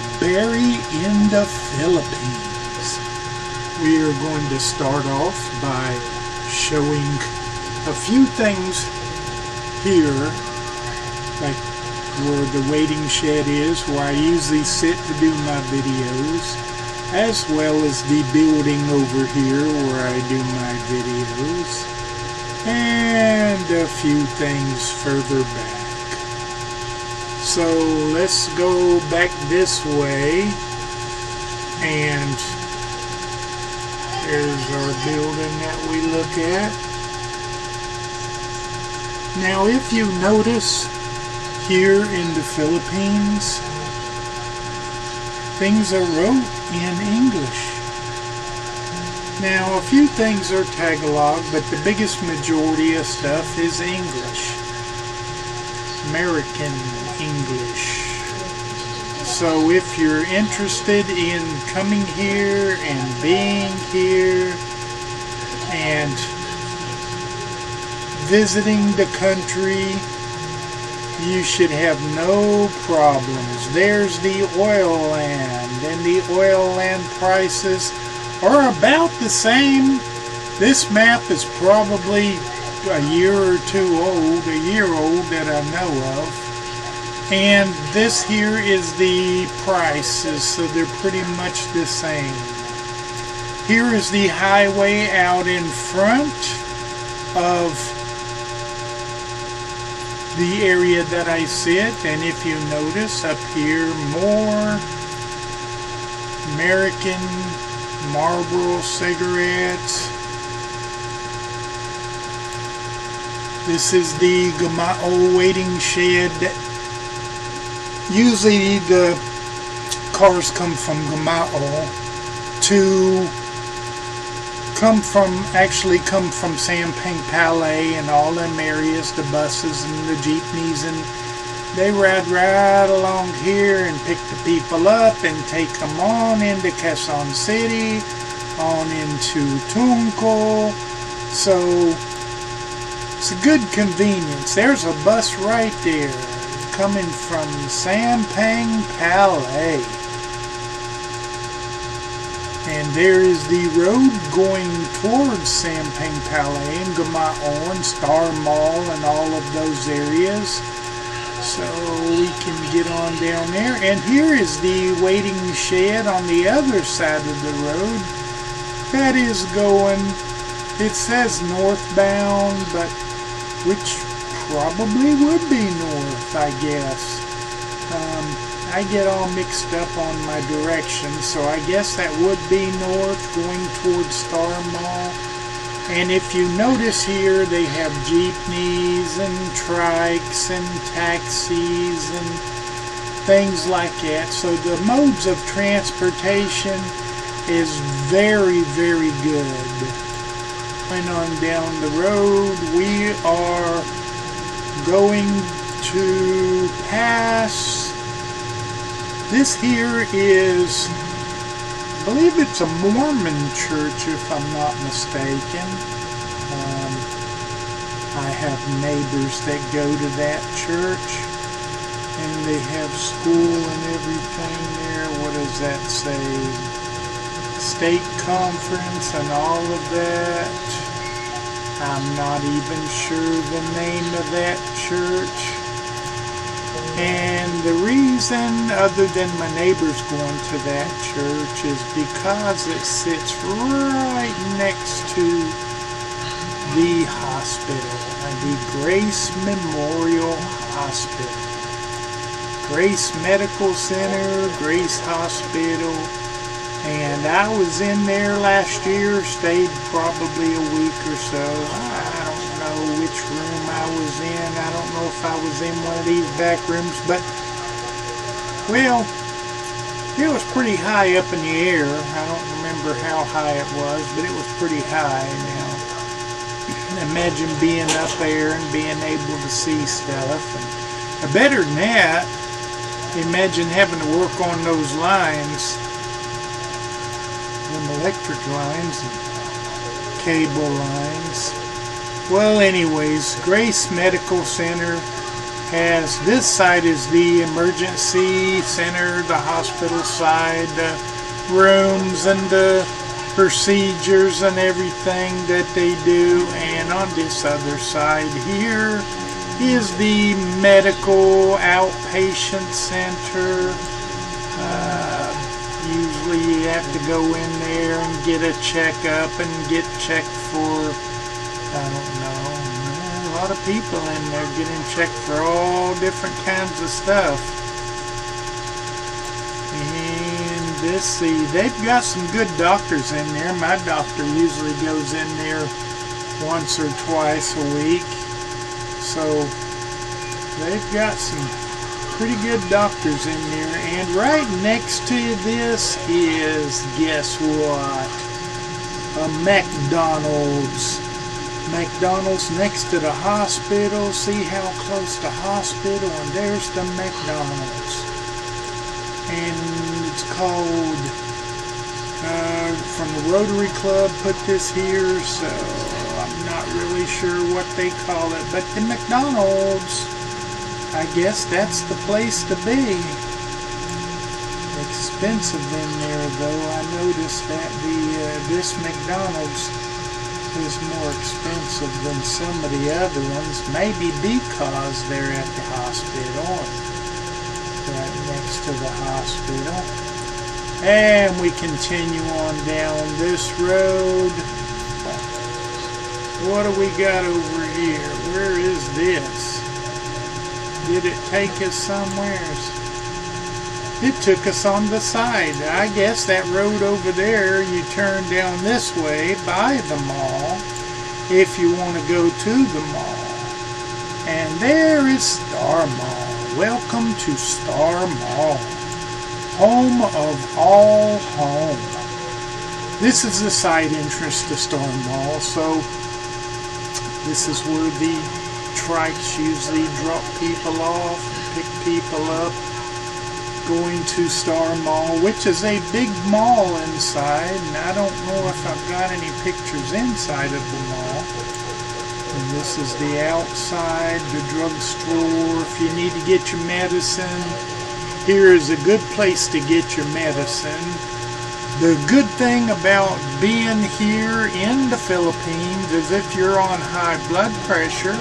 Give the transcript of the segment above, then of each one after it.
SoBerry in the Philippines. We are going to start off by showing a few things here, like where the waiting shed is, where I usually sit to do my videos, as well as the building over here where I do my videos, and a few things further back. So let's go back this way, and there's our building that we look at. Now if you notice here in the Philippines, things are wrote in English. Now a few things are Tagalog, but the biggest majority of stuff is English. American English. So if you're interested in coming here and being here and visiting the country, you should have no problems. There's the oil land, and the oil land prices are about the same. This map is probably a year or two old, a year old that I know of. And this here is the prices, so they're pretty much the same. Here is the highway out in front of the area that I sit, and if you notice up here, more American Marlboro cigarettes. This is the Gamao waiting shed. Usually the cars come from Gamao to actually come from Sampang Palay and all them areas, the buses and the jeepneys, and they ride right along here and pick the people up and take them on into Quezon City, on into Tungco. So it's a good convenience. There's a bus right there coming from Sampang Palay. And there is the road going towards Sampang Palay and Gamao and Starmall and all of those areas. So we can get on down there. And here is the waiting shed on the other side of the road. That is going, it says northbound, but which probably would be north, I guess. I get all mixed up on my directions, so I guess that would be north going towards Starmall. And if you notice here, they have jeepneys and trikes and taxis and things like that. So the modes of transportation is very, very good. Going on down the road, we are going to pass. This here is, I believe it's a Mormon church if I'm not mistaken. I have neighbors that go to that church, and they have school and everything there. What does that say? State conference and all of that. I'm not even sure the name of that church. And the reason, other than my neighbors going to that church, is because it sits right next to the hospital, the Grace Memorial Hospital. Grace Medical Center, Grace Hospital. And I was in there last year, stayed probably a week or so. I don't know which room I was in. I don't know if I was in one of these back rooms, but, well, it was pretty high up in the air. I don't remember how high it was, but it was pretty high. Now, imagine being up there and being able to see stuff. And better than that, imagine having to work on those lines, them electric lines and cable lines. Well, anyways, Grace Medical Center, As this side is the emergency center, the hospital side, the rooms and the procedures and everything that they do. And on this other side here is the medical outpatient center. Usually you have to go in there and get a checkup and get checked for, I don't know, a lot of people in there getting checked for all different kinds of stuff. And let's see, they've got some good doctors in there. My doctor usually goes in there once or twice a week. So they've got some pretty good doctors in there. And right next to this is, guess what? A McDonald's. McDonald's next to the hospital. See how close the hospital, and there's the McDonald's. And it's called, from the Rotary Club put this here, so I'm not really sure what they call it, but the McDonald's, I guess that's the place to be. Expensive in there, though. I noticed that this McDonald's is more expensive than some of the other ones, maybe because they're at the hospital, right next to the hospital. And we continue on down this road. What do we got over here? Where is this? Did it take us somewhere? It took us on the side. I guess that road over there, you turn down this way by the mall if you want to go to the mall. And there is Starmall. Welcome to Starmall, home of all home. This is the side entrance to Starmall, so this is where the trikes usually drop people off, pick people up, going to Starmall, which is a big mall inside, and I don't know if I've got any pictures inside of the mall. And this is the outside, the drugstore. If you need to get your medicine, here is a good place to get your medicine. The good thing about being here in the Philippines is if you're on high blood pressure,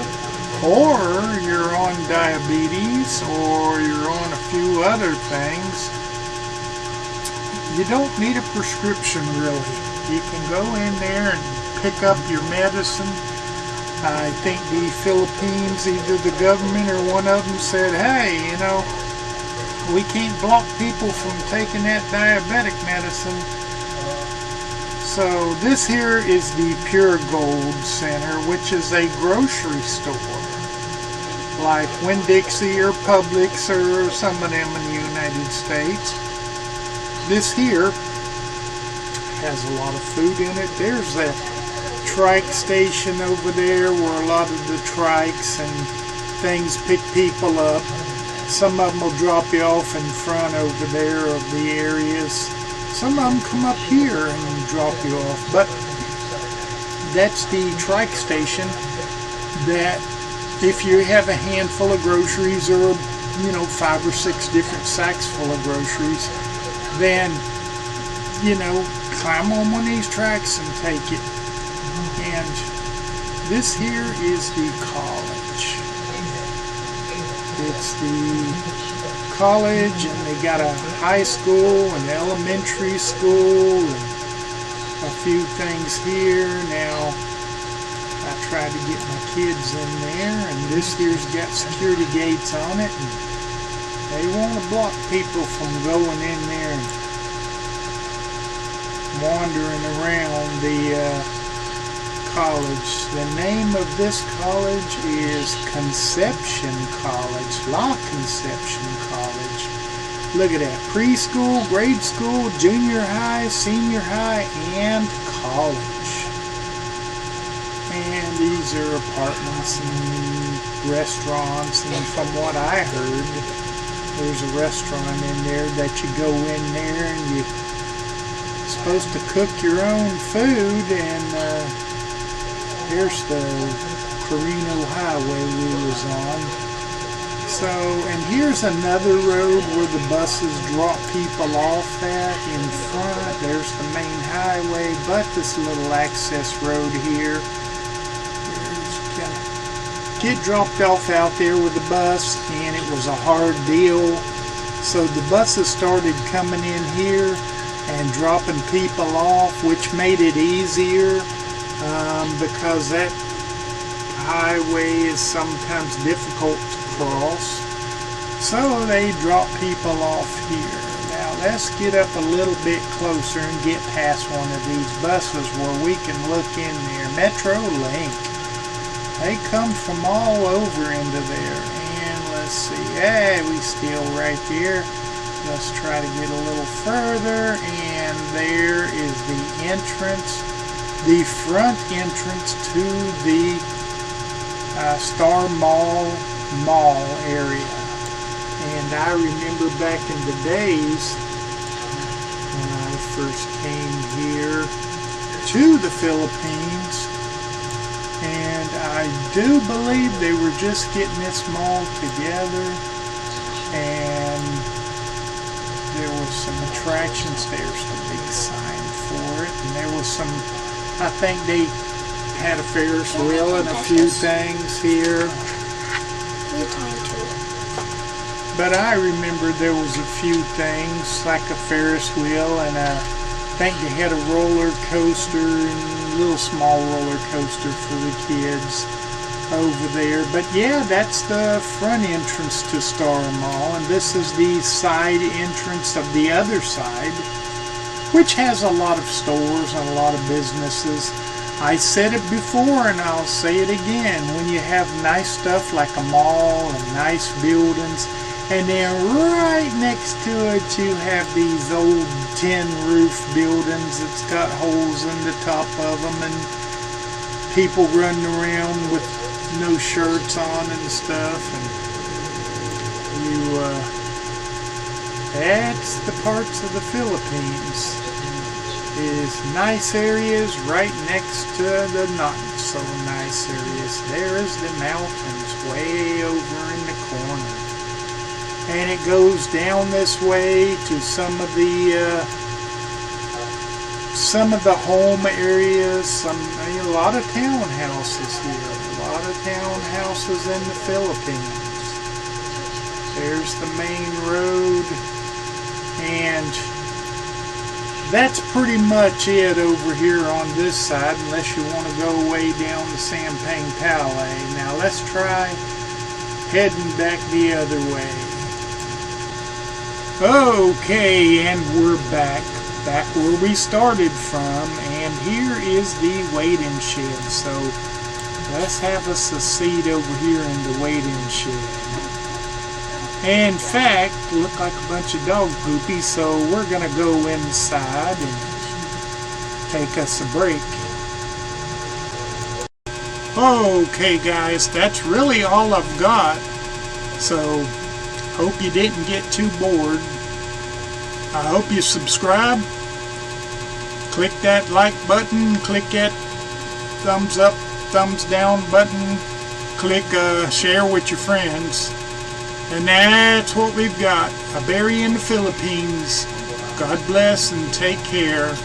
or you're on diabetes, or you're on a few other things, you don't need a prescription really. You can go in there and pick up your medicine. I think the Philippines, either the government or one of them said, hey, you know, we can't block people from taking that diabetic medicine. So this here is the Pure Gold Center, which is a grocery store, like Winn-Dixie or Publix or some of them in the United States. This here has a lot of food in it. There's that trike station over there where a lot of the trikes and things pick people up. Some of them will drop you off in front over there of the areas. Some of them come up here and drop you off. But that's the trike station that if you have a handful of groceries or, you know, 5 or 6 different sacks full of groceries, then, you know, climb on one of these tracks and take it. And this here is the college. It's the college, and they got a high school and elementary school and a few things here. Now, I tried to get my kids in there, and this here's got security gates on it, and they want to block people from going in there and wandering around the college. The name of this college is Conception College, La Conception College. Look at that, preschool, grade school, junior high, senior high, and college. And these are apartments and restaurants, and from what I heard, there's a restaurant in there that you go in there and you're supposed to cook your own food. And here's the Carino Highway we was on. So, and here's another road where the buses drop people off at in front. There's the main highway, but this little access road here. Get dropped off out there with the bus, and it was a hard deal. So the buses started coming in here and dropping people off, which made it easier because that highway is sometimes difficult to cross. So they drop people off here. Now let's get up a little bit closer and get past one of these buses where we can look in there. Metro Link. They come from all over into there. And let's see. Hey, we still right there. Let's try to get a little further. And there is the entrance, the front entrance to the Starmall Mall area. And I remember back in the days when I first came here to the Philippines, and I do believe they were just getting this mall together, and there was some attractions. There's the big sign for it, and there was some, I think they had a Ferris wheel and a few things here. But I remember there was a few things like a Ferris wheel, and I think they had a roller coaster and a little small roller coaster for the kids over there. But yeah, that's the front entrance to Starmall, and this is the side entrance of the other side, which has a lot of stores and a lot of businesses. I said it before and I'll say it again. When you have nice stuff like a mall and nice buildings, and then right next to it you have these old tin roof buildings that's got holes in the top of them and people running around with no shirts on and stuff, and that's the parts of the Philippines. Is nice areas right next to the not so nice areas. There is the mountains way over in the corner. And it goes down this way to some of the home areas, a lot of townhouses here, a lot of townhouses in the Philippines. There's the main road, and that's pretty much it over here on this side, unless you want to go way down the Sampang Palais. Now let's try heading back the other way. Okay, and we're back where we started from, and here is the waiting shed. So let's have us a seat over here in the waiting shed. In fact, look like a bunch of dog poopy, so we're gonna go inside and take us a break. Okay guys, that's really all I've got, so hope you didn't get too bored. I hope you subscribe, click that like button, click that thumbs up, thumbs down button, click share with your friends. And that's what we've got. A berry in the Philippines. God bless and take care.